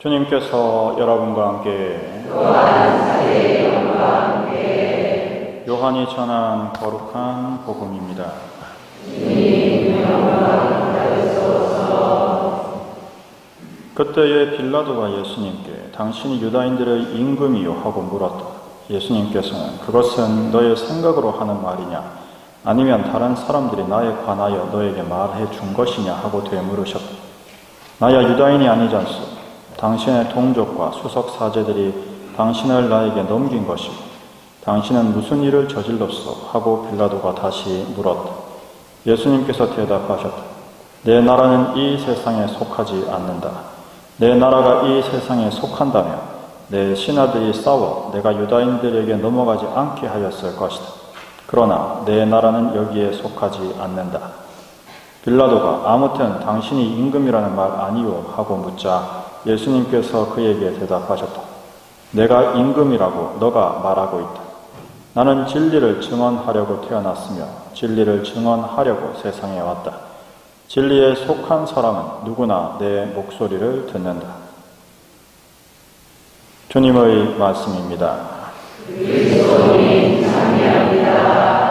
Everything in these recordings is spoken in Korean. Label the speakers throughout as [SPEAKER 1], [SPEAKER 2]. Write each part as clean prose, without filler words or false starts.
[SPEAKER 1] 주님께서 여러분과 함께 요한이 전한 거룩한 복음입니다. 그때에 빌라도가 예수님께 당신이 유다인들의 임금이요 하고 물었다. 예수님께서는 그것은 너의 생각으로 하는 말이냐 아니면 다른 사람들이 나에 관하여 너에게 말해 준 것이냐 하고 되물으셨다. 나야 유다인이 아니지 않소. 당신의 동족과 수석 사제들이 당신을 나에게 넘긴 것이고 당신은 무슨 일을 저질렀소? 하고 빌라도가 다시 물었다. 예수님께서 대답하셨다. 내 나라는 이 세상에 속하지 않는다. 내 나라가 이 세상에 속한다면 내 신하들이 싸워 내가 유다인들에게 넘어가지 않게 하였을 것이다. 그러나 내 나라는 여기에 속하지 않는다. 빌라도가 아무튼 당신이 임금이라는 말 아니요? 하고 묻자 예수님께서 그에게 대답하셨다. 내가 임금이라고 너가 말하고 있다. 나는 진리를 증언하려고 태어났으며 진리를 증언하려고 세상에 왔다. 진리에 속한 사람은 누구나 내 목소리를 듣는다. 주님의 말씀입니다. 그리스도님 찬양합니다.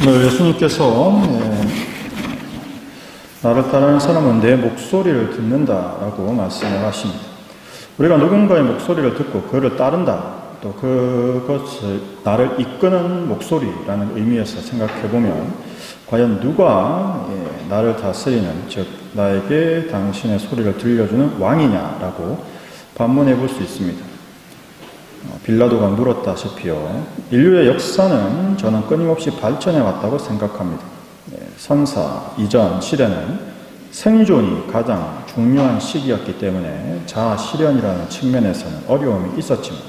[SPEAKER 1] 예수님께서 나를 따르는 사람은 내 목소리를 듣는다라고 말씀을 하십니다. 우리가 누군가의 목소리를 듣고 그를 따른다, 또 그것을 나를 이끄는 목소리라는 의미에서 생각해보면 과연 누가 나를 다스리는, 즉 나에게 당신의 소리를 들려주는 왕이냐라고 반문해 볼 수 있습니다. 빌라도가 물었다시피요. 인류의 역사는 저는 끊임없이 발전해 왔다고 생각합니다. 선사 이전 시대는 생존이 가장 중요한 시기였기 때문에 자아실현이라는 측면에서는 어려움이 있었지만,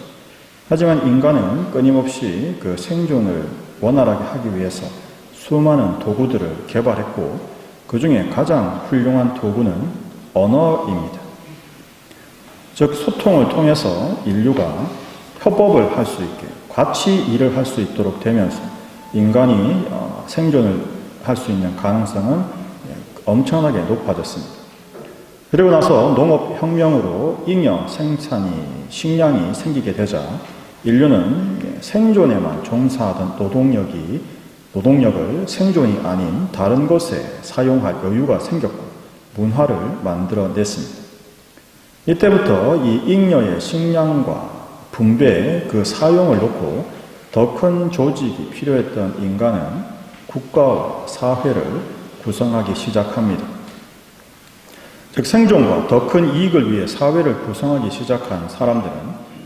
[SPEAKER 1] 하지만 인간은 끊임없이 그 생존을 원활하게 하기 위해서 수많은 도구들을 개발했고, 그 중에 가장 훌륭한 도구는 언어입니다. 즉 소통을 통해서 인류가 협업을 할 수 있게, 같이 일을 할 수 있도록 되면서 인간이 생존을 할 수 있는 가능성은 엄청나게 높아졌습니다. 그리고 나서 농업혁명으로 잉여 생산이, 식량이 생기게 되자 인류는 생존에만 종사하던 노동력을 생존이 아닌 다른 것에 사용할 여유가 생겼고 문화를 만들어냈습니다. 이때부터 이 잉여의 식량과 분배의 그 사용을 놓고 더 큰 조직이 필요했던 인간은 국가와 사회를 구성하기 시작합니다. 즉 생존과 더 큰 이익을 위해 사회를 구성하기 시작한 사람들은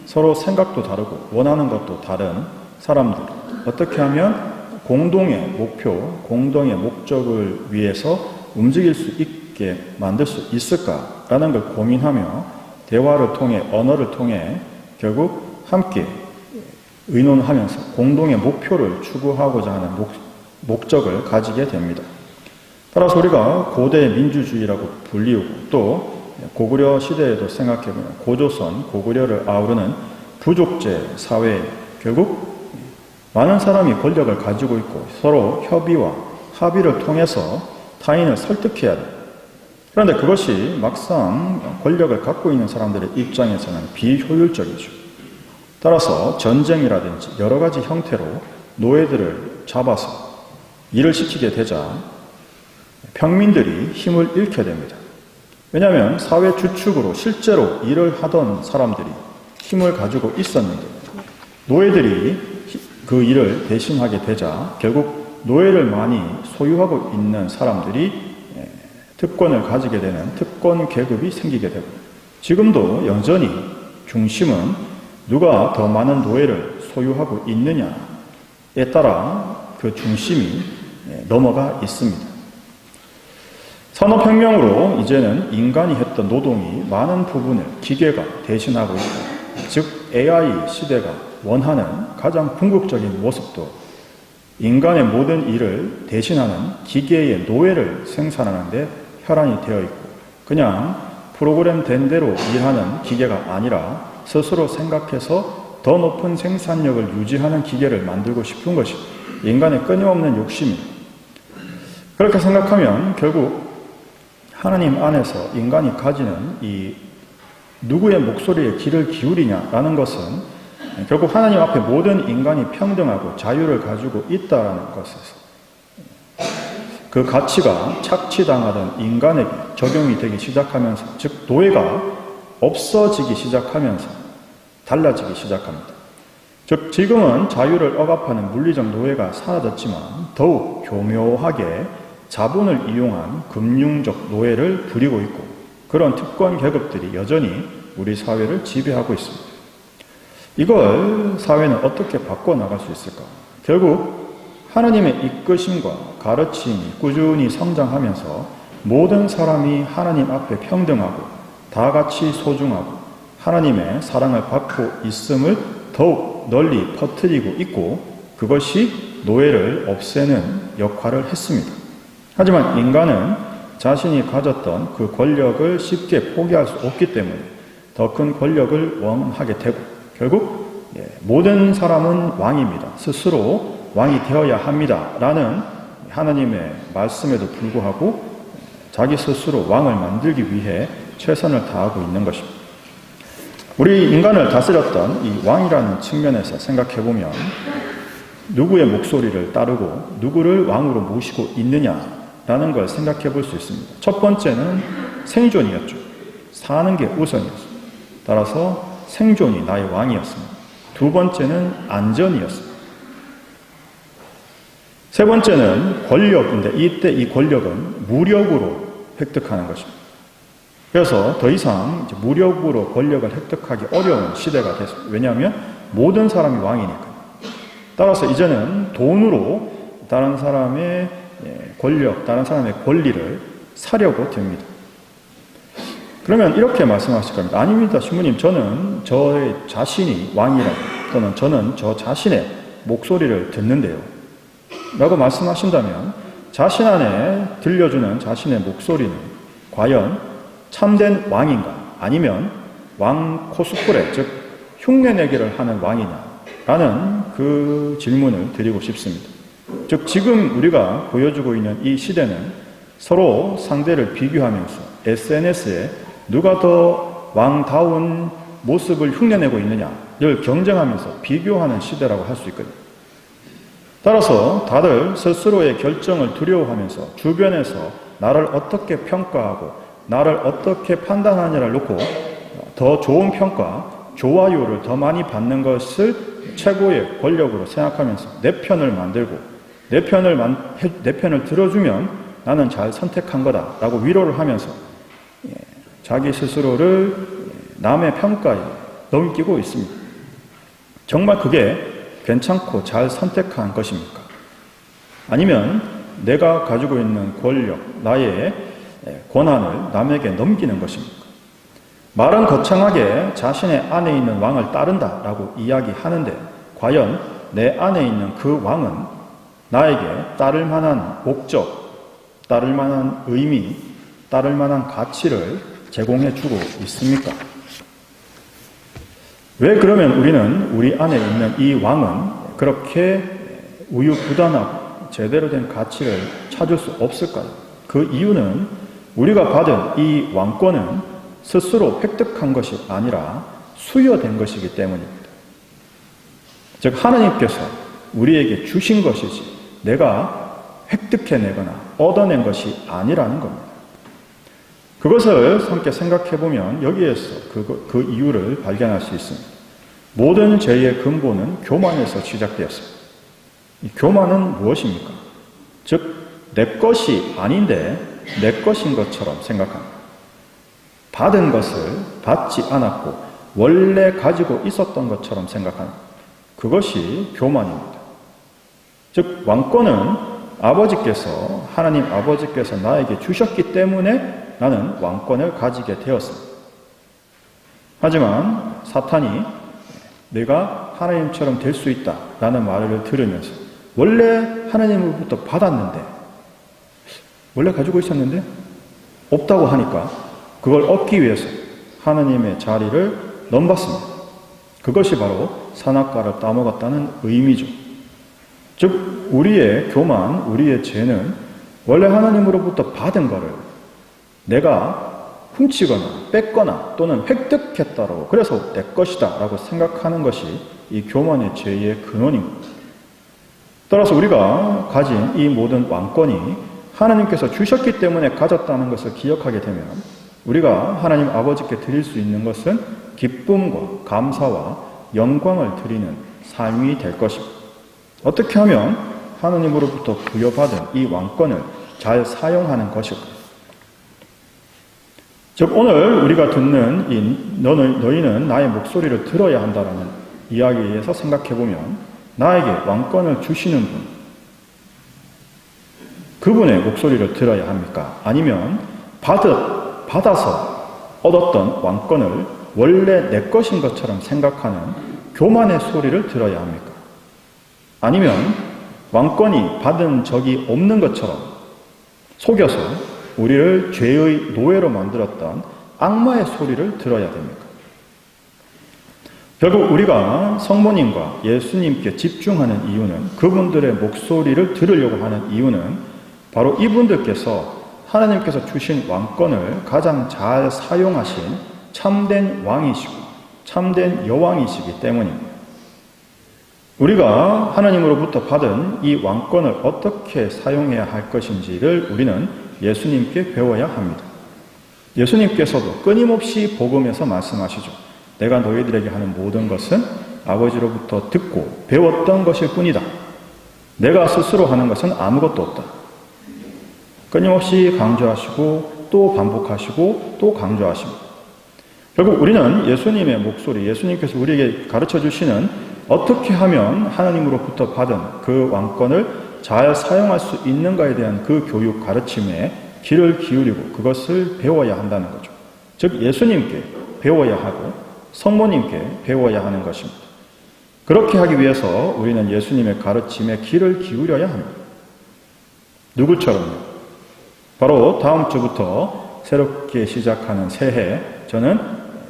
[SPEAKER 1] 서로 생각도 다르고 원하는 것도 다른 사람들, 어떻게 하면 공동의 목표, 공동의 목적을 위해서 움직일 수 있게 만들 수 있을까라는 걸 고민하며 대화를 통해, 언어를 통해 결국 함께 의논하면서 공동의 목표를 추구하고자 하는 목적을 가지게 됩니다. 따라서 우리가 고대 민주주의라고 불리우고 또 고구려 시대에도 생각해보면 고조선, 고구려를 아우르는 부족제 사회에 결국 많은 사람이 권력을 가지고 있고 서로 협의와 합의를 통해서 타인을 설득해야 돼. 그런데 그것이 막상 권력을 갖고 있는 사람들의 입장에서는 비효율적이죠. 따라서 전쟁이라든지 여러 가지 형태로 노예들을 잡아서 일을 시키게 되자 평민들이 힘을 잃게 됩니다. 왜냐하면 사회 주축으로 실제로 일을 하던 사람들이 힘을 가지고 있었는데 노예들이 그 일을 대신하게 되자 결국 노예를 많이 소유하고 있는 사람들이 특권을 가지게 되는 특권 계급이 생기게 되고, 지금도 여전히 중심은 누가 더 많은 노예를 소유하고 있느냐에 따라 그 중심이 넘어가 있습니다. 산업혁명으로 이제는 인간이 했던 노동이 많은 부분을 기계가 대신하고 있고, 즉 AI 시대가 원하는 가장 궁극적인 모습도 인간의 모든 일을 대신하는 기계의 노예를 생산하는 데 혈안이 되어 있고, 그냥 프로그램 된 대로 일하는 기계가 아니라 스스로 생각해서 더 높은 생산력을 유지하는 기계를 만들고 싶은 것이 인간의 끊임없는 욕심입니다. 그렇게 생각하면 결국 하나님 안에서 인간이 가지는 이 누구의 목소리에 귀를 기울이냐라는 것은 결국 하나님 앞에 모든 인간이 평등하고 자유를 가지고 있다라는 것에서 그 가치가 착취당하던 인간에게 적용이 되기 시작하면서, 즉 노예가 없어지기 시작하면서 달라지기 시작합니다. 즉 지금은 자유를 억압하는 물리적 노예가 사라졌지만 더욱 교묘하게 자본을 이용한 금융적 노예를 부리고 있고, 그런 특권 계급들이 여전히 우리 사회를 지배하고 있습니다. 이걸 사회는 어떻게 바꿔나갈 수 있을까? 결국 하나님의 이끄심과 가르침이 꾸준히 성장하면서 모든 사람이 하나님 앞에 평등하고 다 같이 소중하고 하나님의 사랑을 받고 있음을 더욱 널리 퍼뜨리고 있고, 그것이 노예를 없애는 역할을 했습니다. 하지만 인간은 자신이 가졌던 그 권력을 쉽게 포기할 수 없기 때문에 더 큰 권력을 원하게 되고, 결국 모든 사람은 왕입니다. 스스로 왕이 되어야 합니다. 라는 하나님의 말씀에도 불구하고 자기 스스로 왕을 만들기 위해 최선을 다하고 있는 것입니다. 우리 인간을 다스렸던 이 왕이라는 측면에서 생각해보면 누구의 목소리를 따르고 누구를 왕으로 모시고 있느냐라는 걸 생각해 볼 수 있습니다. 첫 번째는 생존이었죠. 사는 게 우선이었습니다. 따라서 생존이 나의 왕이었습니다. 두 번째는 안전이었습니다. 세 번째는 권력인데, 이때 이 권력은 무력으로 획득하는 것입니다. 그래서 더 이상 무력으로 권력을 획득하기 어려운 시대가 됐습니다. 왜냐하면 모든 사람이 왕이니까요. 따라서 이제는 돈으로 다른 사람의 권력, 다른 사람의 권리를 사려고 됩니다. 그러면 이렇게 말씀하실 겁니다. 아닙니다, 신부님. 저는 저의 자신이 왕이라고, 또는 저는 저 자신의 목소리를 듣는데요 라고 말씀하신다면, 자신 안에 들려주는 자신의 목소리는 과연 참된 왕인가? 아니면 왕 코스프레, 즉 흉내내기를 하는 왕이냐라는 그 질문을 드리고 싶습니다. 즉 지금 우리가 보여주고 있는 이 시대는 서로 상대를 비교하면서 SNS에 누가 더 왕다운 모습을 흉내내고 있느냐를 경쟁하면서 비교하는 시대라고 할 수 있거든요. 따라서 다들 스스로의 결정을 두려워하면서 주변에서 나를 어떻게 평가하고 나를 어떻게 판단하느냐를 놓고 더 좋은 평가, 좋아요를 더 많이 받는 것을 최고의 권력으로 생각하면서 내 편을 만들고 내 편을 들어주면 나는 잘 선택한 거다라고 위로를 하면서 자기 스스로를 남의 평가에 넘기고 있습니다. 정말 그게 괜찮고 잘 선택한 것입니까? 아니면 내가 가지고 있는 권력, 나의 권한을 남에게 넘기는 것입니까? 말은 거창하게 자신의 안에 있는 왕을 따른다라고 이야기하는데, 과연 내 안에 있는 그 왕은 나에게 따를 만한 목적, 따를 만한 의미, 따를 만한 가치를 제공해 주고 있습니까? 왜 그러면 우리는 우리 안에 있는 이 왕은 그렇게 우유부단하고 제대로 된 가치를 찾을 수 없을까요? 그 이유는 우리가 받은 이 왕권은 스스로 획득한 것이 아니라 수여된 것이기 때문입니다. 즉 하나님께서 우리에게 주신 것이지 내가 획득해내거나 얻어낸 것이 아니라는 겁니다. 그것을 함께 생각해보면 여기에서 그 이유를 발견할 수 있습니다. 모든 죄의 근본은 교만에서 시작되었습니다. 이 교만은 무엇입니까? 즉, 내 것이 아닌데 내 것인 것처럼 생각합니다. 받은 것을 받지 않았고 원래 가지고 있었던 것처럼 생각합니다. 그것이 교만입니다. 즉, 왕권은 하나님 아버지께서 나에게 주셨기 때문에 나는 왕권을 가지게 되었습니다. 하지만 사탄이 내가 하나님처럼 될 수 있다라는 말을 들으면서 원래 하나님으로부터 받았는데, 원래 가지고 있었는데 없다고 하니까 그걸 얻기 위해서 하나님의 자리를 넘봤습니다. 그것이 바로 선악과를 따먹었다는 의미죠. 즉 우리의 교만, 우리의 죄는 원래 하나님으로부터 받은 것을 내가 훔치거나 뺏거나 또는 획득했다라고, 그래서 내 것이다 라고 생각하는 것이 이 교만의 죄의 근원입니다. 따라서 우리가 가진 이 모든 왕권이 하나님께서 주셨기 때문에 가졌다는 것을 기억하게 되면 우리가 하나님 아버지께 드릴 수 있는 것은 기쁨과 감사와 영광을 드리는 삶이 될 것입니다. 어떻게 하면 하나님으로부터 부여받은 이 왕권을 잘 사용하는 것일까? 즉 오늘 우리가 듣는 이 너희는 나의 목소리를 들어야 한다라는 이야기에서 생각해보면 나에게 왕권을 주시는 분, 그분의 목소리를 들어야 합니까? 아니면 받아서 얻었던 왕권을 원래 내 것인 것처럼 생각하는 교만의 소리를 들어야 합니까? 아니면 왕권이 받은 적이 없는 것처럼 속여서 우리를 죄의 노예로 만들었던 악마의 소리를 들어야 됩니까? 결국 우리가 성모님과 예수님께 집중하는 이유는, 그분들의 목소리를 들으려고 하는 이유는 바로 이분들께서 하나님께서 주신 왕권을 가장 잘 사용하신 참된 왕이시고 참된 여왕이시기 때문입니다. 우리가 하나님으로부터 받은 이 왕권을 어떻게 사용해야 할 것인지를 우리는 예수님께 배워야 합니다. 예수님께서도 끊임없이 복음에서 말씀하시죠. 내가 너희들에게 하는 모든 것은 아버지로부터 듣고 배웠던 것일 뿐이다. 내가 스스로 하는 것은 아무것도 없다. 끊임없이 강조하시고 또 반복하시고 또 강조하십니다. 결국 우리는 예수님의 목소리, 예수님께서 우리에게 가르쳐 주시는 어떻게 하면 하나님으로부터 받은 그 왕권을 잘 사용할 수 있는가에 대한 그 교육 가르침에 귀를 기울이고 그것을 배워야 한다는 거죠. 즉 예수님께 배워야 하고 성모님께 배워야 하는 것입니다. 그렇게 하기 위해서 우리는 예수님의 가르침에 귀를 기울여야 합니다. 누구처럼요? 바로 다음 주부터 새롭게 시작하는 새해, 저는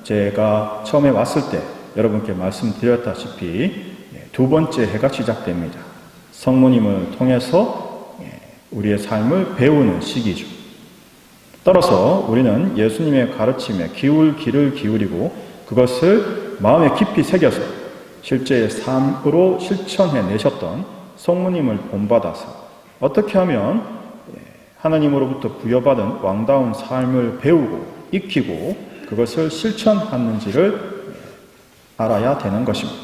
[SPEAKER 1] 제가 처음에 왔을 때 여러분께 말씀드렸다시피 두 번째 해가 시작됩니다. 성모님을 통해서 우리의 삶을 배우는 시기죠. 따라서 우리는 예수님의 가르침에 귀를 기울이고 그것을 마음에 깊이 새겨서 실제의 삶으로 실천해 내셨던 성모님을 본받아서 어떻게 하면 하나님으로부터 부여받은 왕다운 삶을 배우고 익히고 그것을 실천하는지를 알아야 되는 것입니다.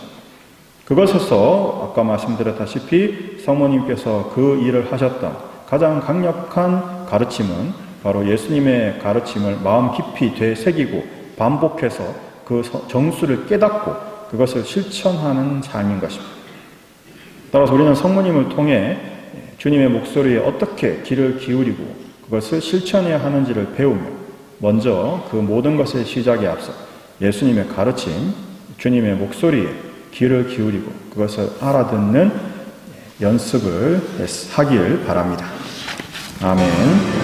[SPEAKER 1] 그것에서 아까 말씀드렸다시피 성모님께서 그 일을 하셨던 가장 강력한 가르침은 바로 예수님의 가르침을 마음 깊이 되새기고 반복해서 그 정수를 깨닫고 그것을 실천하는 삶인 것입니다. 따라서 우리는 성모님을 통해 주님의 목소리에 어떻게 귀를 기울이고 그것을 실천해야 하는지를 배우며 먼저 그 모든 것의 시작에 앞서 예수님의 가르침, 주님의 목소리에 귀를 기울이고 그것을 알아듣는 연습을 하길 바랍니다. 아멘.